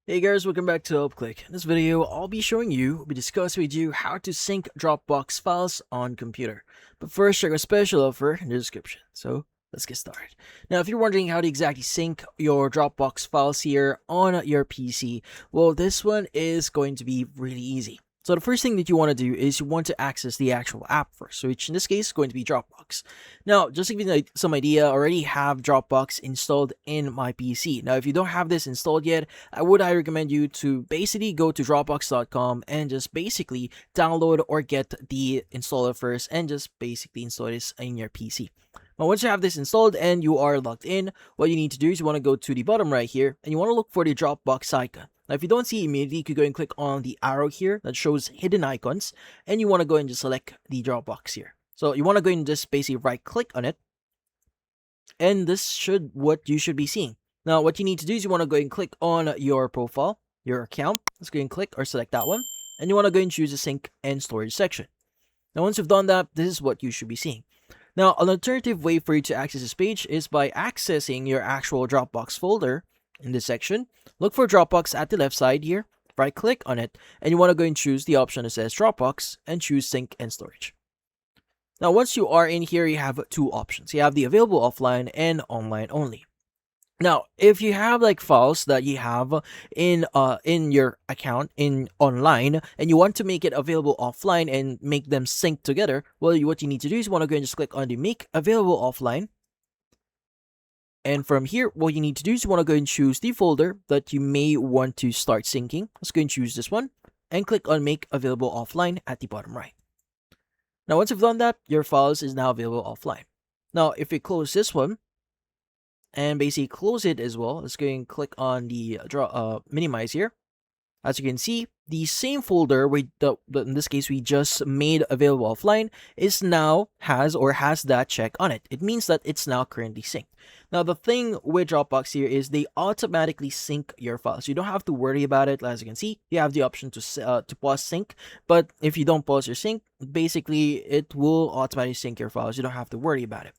Hey guys, welcome back to HelpClick. In this video, I'll be showing you, we'll be discussing with you how to sync Dropbox files on computer. But first, check a special offer in the description. So let's get started. Now, if you're wondering how to exactly sync your Dropbox files here on your PC, well, this one is going to be really easy. So the first thing that you want to do is you want to access the actual app first, so which in this case is going to be Dropbox. Now, just to give you some idea, I already have Dropbox installed in my PC. Now, if you don't have this installed yet, I recommend you to basically go to dropbox.com and just basically download or get the installer first and just basically install this in your PC. Now, once you have this installed and you are logged in, what you need to do is you want to go to the bottom right here and you want to look for the Dropbox icon. Now, if you don't see it immediately, you could go and click on the arrow here that shows hidden icons, and you want to go and just select the Dropbox here. So you want to go and just basically right click on it, and this should what you should be seeing. Now, what you need to do is you want to go and click on your profile, your account. Let's go and click or select that one, and you want to go and choose the sync and storage section. Now, once you've done that, this is what you should be seeing. Now, an alternative way for you to access this page is by accessing your actual Dropbox folder in this section. Look for Dropbox at the left side here, right click on it, and you want to go and choose the option that says Dropbox and choose sync and storage. Now, once you are in here, you have two options. You have the available offline and online only. Now, if you have like files that you have in your account in online and you want to make it available offline and make them sync together, well, what you need to do is you want to go and just click on the make available offline. And from here, what you need to do is you want to go and choose the folder that you may want to start syncing. Let's go and choose this one and click on make available offline at the bottom right. Now, once you've done that, your files is now available offline. Now, if we close this one and basically close it as well, let's go and click on the minimize here. As you can see, the same folder in this case we just made available offline is now has that check on it. It means that it's now currently synced. Now, the thing with Dropbox here is they automatically sync your files. You don't have to worry about it. As you can see, you have the option to pause sync, but if you don't pause your sync, basically it will automatically sync your files. You don't have to worry about it.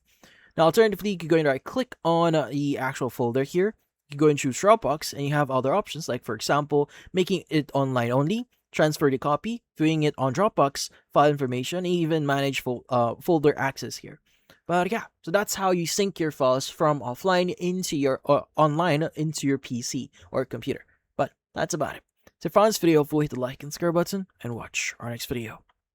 Now, alternatively, you can go and right click on the actual folder here. You can go and choose Dropbox, and you have other options like, for example, making it online only, transfer the copy, viewing it on Dropbox, file information, and even manage folder access here. But yeah, so that's how you sync your files from offline into your online into your PC or computer. But that's about it. So if you found this video, hit the like and subscribe button and watch our next video.